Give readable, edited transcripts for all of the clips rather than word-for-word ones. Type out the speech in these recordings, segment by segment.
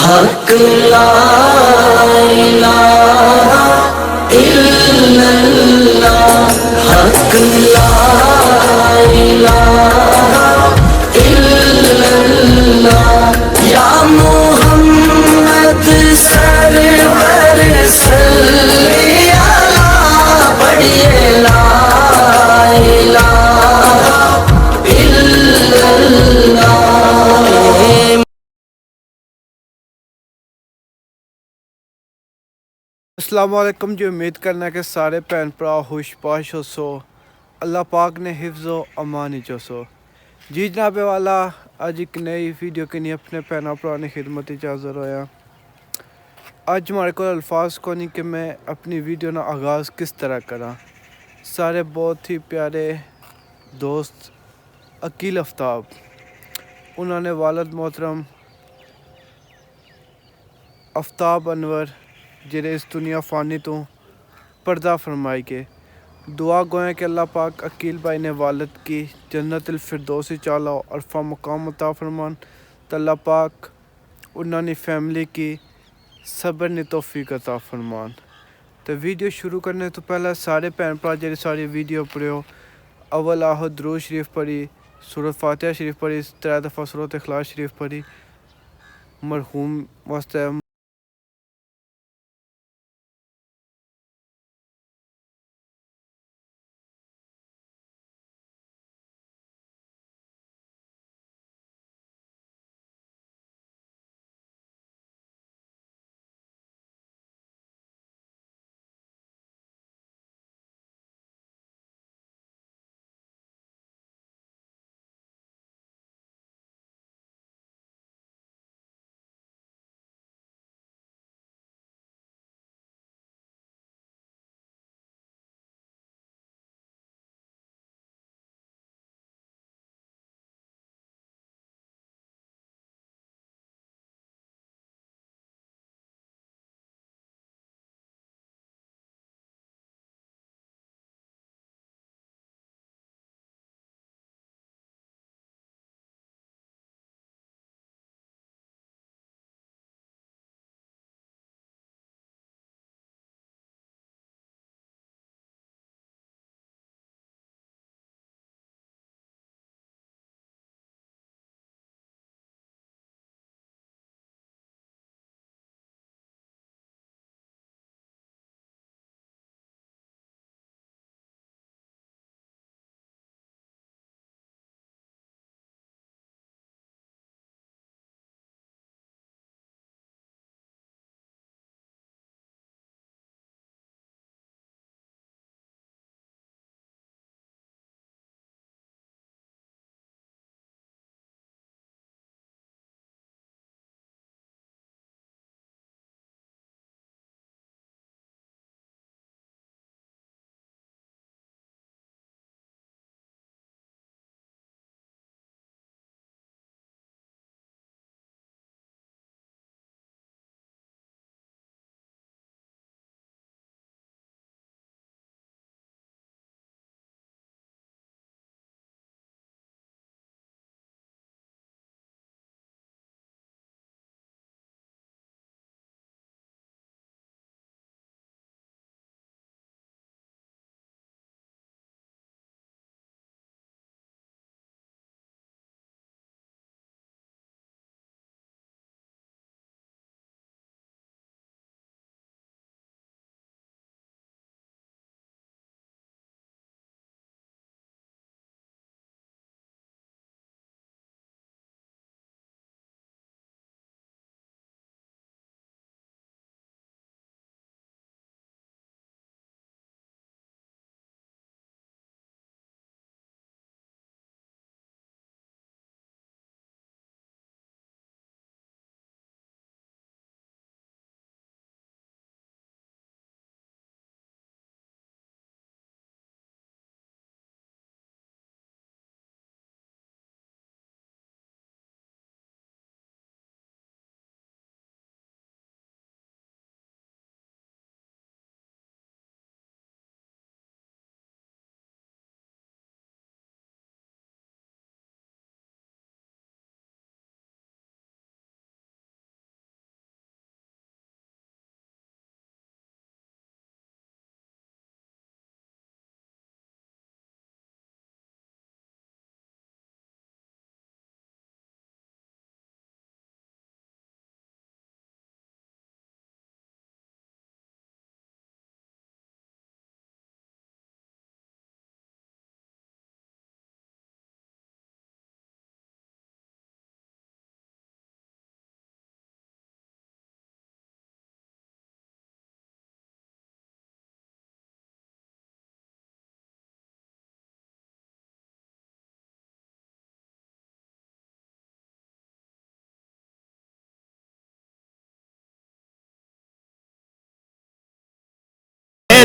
حق لا الہ الا اللہ، حق لا الہ الا اللہ، یا محمد سرور صلی علی، پڑھیے لا الہ الا اللہ۔ السلام علیکم جی، امید کرنا کہ سارے بھن بھرا خوش باش ہو سو، اللہ پاک نے حفظ و امان ہی سو جی جناب والا اج ایک نئی ویڈیو کے نہیں اپنے بھنوں بھرا نے خدمت حاضر ہویا۔ اج ہمارے کو الفاظ کو نہیں کہ میں اپنی ویڈیو نا آغاز کس طرح کراں۔ سارے بہت ہی پیارے دوست عقیل آفتاب، انہوں نے والد محترم آفتاب انور جڑے اس دنیا فانی تو پردہ فرمائی کے دعا گوئیں کہ اللہ پاک عقیل بھائی نے والد کی جنت الفردوس چالا عرفہ مقام عطا فرمان، تو اللہ پاک انہوں نے فیملی کی صبر نے توفیق عطا فرمان۔ تو ویڈیو شروع کرنے تو پہلے سارے بھن بھرا جڑے ساری ویڈیو پڑھو، اول آہو درود شریف پڑھی، سورۃ فاتحہ شریف پڑھی، 3 دفعہ سورۃ اخلاص شریف پڑھی، مرحوم واسطے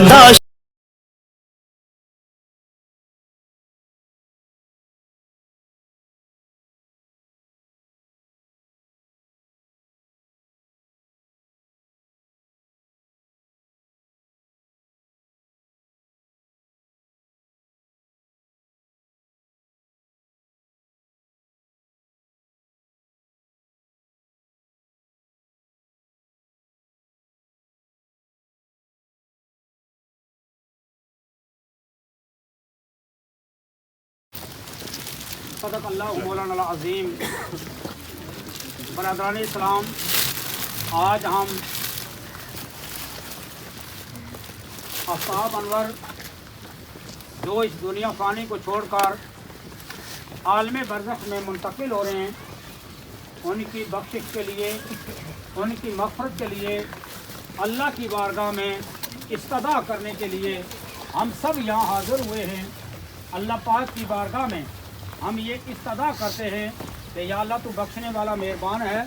बर्दाश्त सदक़ अल्लाह मौलाना अज़ीम। बरदरान इस्लाम, आज हम आफ्ताब अनवर जो इस दुनिया फ़ानी को छोड़कर आलम बरज़ख में मुंतकिल हो रहे हैं, उनकी बख्शिश के लिए, उनकी मग़फ़िरत के लिए अल्लाह की बारगाह में इस्तदा करने के लिए हम सब यहाँ हाज़िर हुए हैं। अल्लाह पाक की बारगाह में हम ये इस्तदा करते हैं कि या अल्लाह तू बख्शने वाला मेहरबान है,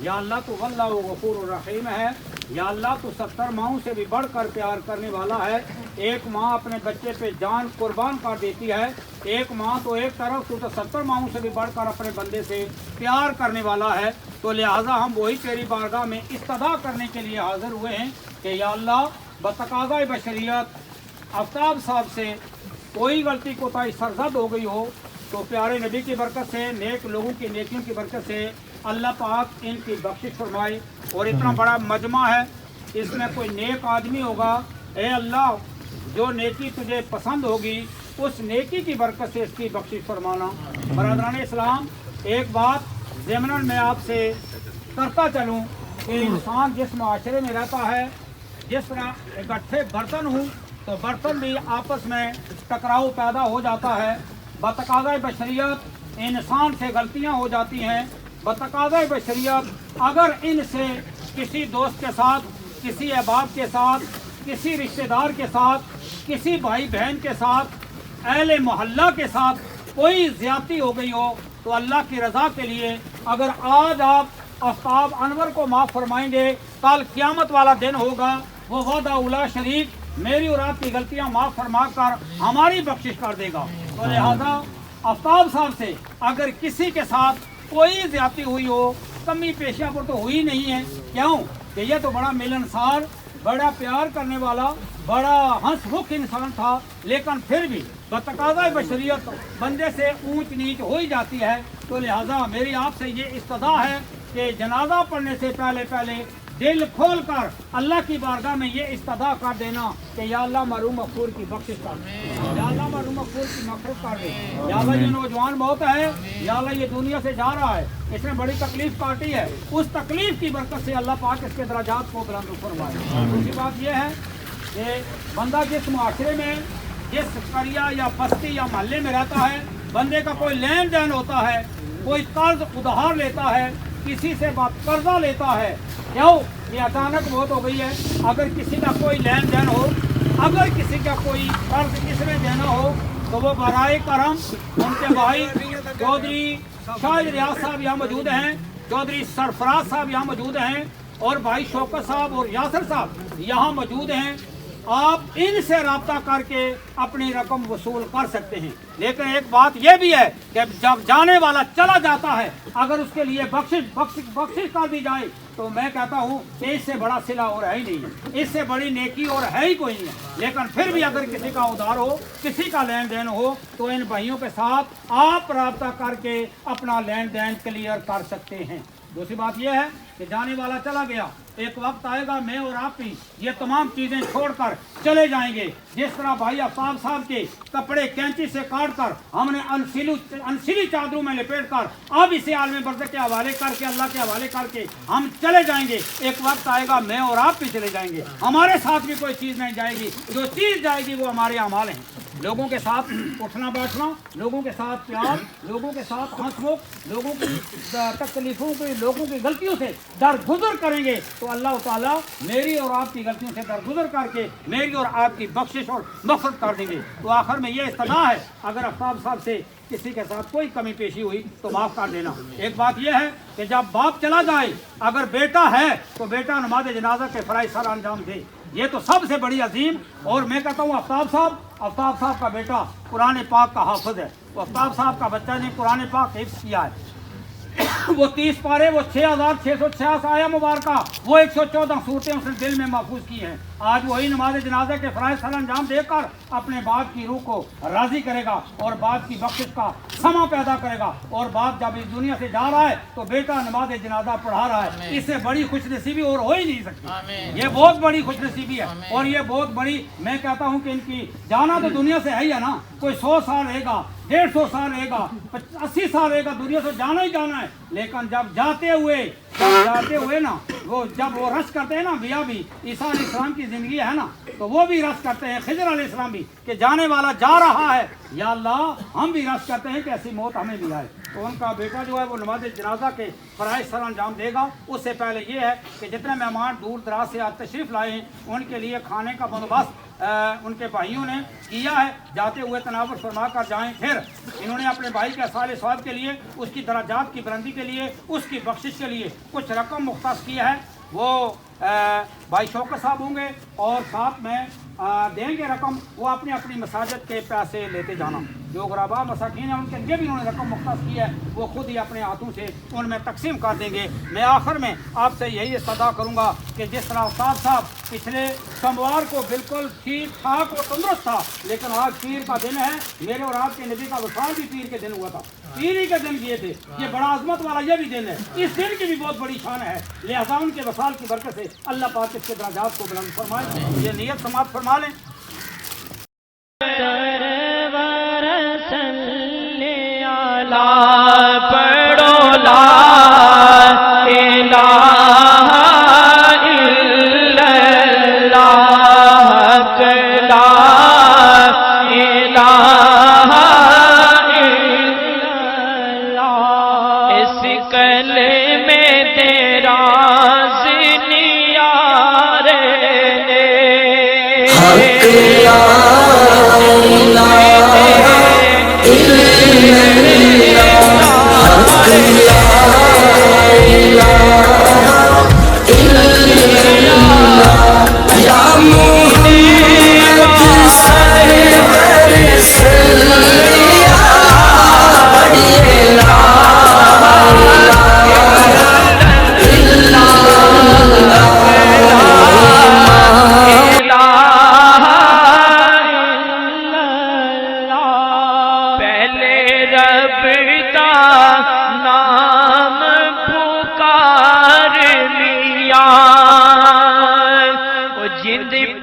या अल्लाह तू वल्लाहु गफूरुर रहीम है, या अल्लाह तू 70 माओं से भी बढ़कर प्यार करने वाला है। एक माँ अपने बच्चे पे जान कुर्बान कर देती है, एक माँ तो एक तरफ, तू तो 70 माओं से भी बढ़कर अपने बंदे से प्यार करने वाला है। तो लिहाजा हम वही तेरी बारगाह में इस्तदा करने के लिए हाज़िर हुए हैं कि या अल्लाह बतकाज़ा बशरियत आफ्ताब साहब से कोई गलती कोताही सरजद हो गई हो तो प्यारे नबी की बरकत से, नेक लोगों की नेकियों की बरकत से अल्लाह पाक इनकी बख्शिश फरमाए। और इतना बड़ा मजमा है, इसमें कोई नेक आदमी होगा, ए अल्लाह जो नेकी तुझे पसंद होगी उस नेकी की बरकत से इसकी बख्शिश फरमाना। बरदरान इस्लाम, एक बात ज़मनन मैं आपसे करता चलूँ कि इंसान जिस माशरे में रहता है, जिस तरह इकट्ठे बर्तन हूँ तो बर्तन भी आपस में टकराव पैदा हो जाता है। बतकाज़ा बशरियत इंसान से गलतियां हो जाती हैं। बतकाज़ा बशरियत अगर इनसे किसी दोस्त के साथ, किसी अहबाब के साथ, किसी रिश्तेदार के साथ, किसी भाई बहन के साथ, अहले मोहल्ला के साथ कोई ज़्यादती हो गई हो तो अल्लाह की रज़ा के लिए अगर आज आप आफ्ताब अनवर को माफ़ फरमाएंगे, कल क़यामत वाला दिन होगा, वो वादा उला शरीक मेरी और आपकी गलतियां माफ़ फरमा कर हमारी बख्शिश कर देगा। तो लिहाजा आफ्ताब साहब से अगर किसी के साथ कोई ज़्यादती हुई हो, कमी पेशिया पर तो हुई नहीं है, क्यों कि यह तो बड़ा मिलनसार, बड़ा प्यार करने वाला, बड़ा हंसमुख इंसान था, लेकिन फिर भी बतकाज़ा बशरियत बंदे से ऊंच नीच हो ही जाती है। तो लिहाजा मेरी आपसे ये इस्तदा है कि जनाजा पढ़ने से पहले दिल खोल कर अल्लाह की बारगाह में ये इस्तदा कर देना कि या अल्लाह मरूम मग़फ़ूर की बख्शिश कर दे, या अल्लाह मरूम मग़फ़ूर की मग़फ़िरत कर दे, या अल्लाह ये नौजवान बहुत है, या अल्लाह ये दुनिया से जा रहा है, इसने बड़ी तकलीफ काटी है, उस तकलीफ की बरकत से अल्लाह पाक इसके दराजात को बुलंद फरमाए। दूसरी बात यह है कि बंदा जिस माशरे में, जिस करिया या बस्ती या मोहल्ले में रहता है, बंदे का कोई लेन देन होता है, कोई कर्ज उधार लेता है, किसी से बात कर्जा लेता है, क्यों ये अचानक मौत हो गई है, अगर किसी का कोई लेन देन हो, अगर किसी का कोई कर्ज इसमें देना हो तो वो बराए करम उनके भाई चौधरी शाहिद रियाज साहब यहाँ मौजूद हैं, चौधरी सरफराज साहब यहाँ मौजूद हैं, और भाई शौकत साहब और यासर साहब यहाँ मौजूद हैं। आप इनसे रब्ता करके अपनी रकम वसूल कर सकते हैं। लेकिन एक बात यह भी है कि जब जाने वाला चला जाता है, अगर उसके लिए बख्शिश कर दी जाए तो मैं कहता हूँ कि इससे बड़ा सिला और है ही नहीं है, इससे बड़ी नेकी और है ही कोई नहीं है। लेकिन फिर भी अगर किसी का उधार हो, किसी का लेन देन हो, तो इन भाइयों के साथ आप रब्ता करके अपना लेन देन क्लियर कर सकते हैं। दूसरी बात यह है कि जाने वाला चला गया, एक वक्त आएगा मैं और आप भी ये तमाम चीज़ें छोड़कर चले जाएंगे। जिस तरह भाई आफ्ताब साहब के कपड़े कैंची से काट कर हमने अनसीली चादरों में लपेट कर अब इसे आलम बरज़ख के हवाले करके, अल्लाह के हवाले करके हम चले जाएंगे। एक वक्त आएगा मैं और आप भी चले जाएंगे, हमारे साथ भी कोई चीज़ नहीं जाएगी, जो चीज़ जाएगी वो हमारे अमाल हैं। लोगों के साथ उठना बैठना, लोगों के साथ प्यार, लोगों के साथ हंसमुख, लोगों की तकलीफों की, लोगों की गलतियों से दरगुजर करेंगे तो अल्लाह ताला मेरी और आपकी गलतियों से दरगुजर करके मेरी और आपकी बख्शिश और मग़फ़िरत कर देंगे। तो आखिर में ये इस्तदा है, अगर आफ्ताब साहब से किसी के साथ कोई कमी पेशी हुई तो माफ़ कर देना। एक बात यह है कि जब बाप चला जाए, अगर बेटा है तो बेटा नमाज जनाजा के फ़राइज़ सर अंजाम दे, ये तो सबसे बड़ी अजीम। और मैं कहता हूँ आफ्ताब साहब का बेटा कुरान पाक का हाफिज है। तो आफ्ताब साहब का बच्चा ने कुरान पाक हिफ्ज़ किया है। वो 30 पारे, वो 6666 आया मुबारका, वो 114 सूरतें उसने दिल में महफूज की हैं। आज वही नमाज जनाजा के फ़राइज़ सर अंजाम देकर अपने बाप की रूह को राज़ी करेगा और बाप की बख्शिश का समा पैदा करेगा। और बाप जब इस दुनिया से जा रहा है तो बेटा नमाज जनाजा पढ़ा रहा है। इससे बड़ी खुशनसीबी और हो ही नहीं सकती। ये बहुत बड़ी खुशनसीबी है। और ये बहुत बड़ी, मैं कहता हूँ कि इनकी जाना तो दुनिया से है ही है ना। कोई 100 साल रहेगा, 150 साल रहेगा, 80 साल रहेगा, दुनिया से जाना ही जाना है। लेकिन जब जाते हुए ना, वो जब वो रश करते हैं ना, बिया भी ईसा अलैहिस्सलाम की ज़िंदगी है ना, तो वो भी रश करते हैं, खिज़र अलैहिस्सलाम भी, कि जाने वाला जा रहा है, या अल्लाह हम भी रश करते हैं कि ऐसी मौत हमें भी आए। तो उनका बेटा जो है वो नमाज जनाजा के फ़राइज़ सर अंजाम देगा। उससे पहले ये है कि जितने मेहमान दूर दराज से आज तशरीफ़ लाए हैं उनके लिए खाने का बंदोबस्त उनके भाइयों ने किया है। जाते हुए तनावुर फरमा कर जाएँ। फिर इन्होंने अपने भाई के साले स्वाब के लिए, उसकी दराजात की बुलंदी के लिए, उसकी बख्शिश के लिए कुछ रकम मुख्तस किया है। वो भाई शौकत साहब होंगे और साथ में देंगे रकम। वो अपनी अपनी मसाजिद के पैसे लेते जाना। जो गुरबा मसाकीन हैं उनके लिए भी उन्होंने रकम मुख्तस की है, वो खुद ही अपने हाथों से उनमें तकसीम कर देंगे। मैं आखिर में आपसे यही इस्तदा करूँगा कि जिस तरह उस्ताद साहब पिछले सोमवार को बिल्कुल ठीक ठाक और तंदुरुस्त था, लेकिन आज पीर का दिन है। मेरे और आपके नबी का वसाल भी पीर के दिन हुआ था, पीर ही के दिन किए थे। ये बड़ा अजमत वाला ये भी दिन है। इस दिन की भी बहुत बड़ी शान है। लिहाजा उनके वसाल की बरकत से अल्लाह पाक इसके दराजात को बुलंद फरमाए। ये नियत समाप्त फरमा लें। पढ़ो ला इलाहा इल्लल्लाह, ला इलाहा इल्लल्लाह। इस कलमे तेरा ज़िनियारे हक ला इलाहा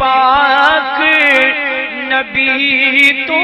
पाक नबी तो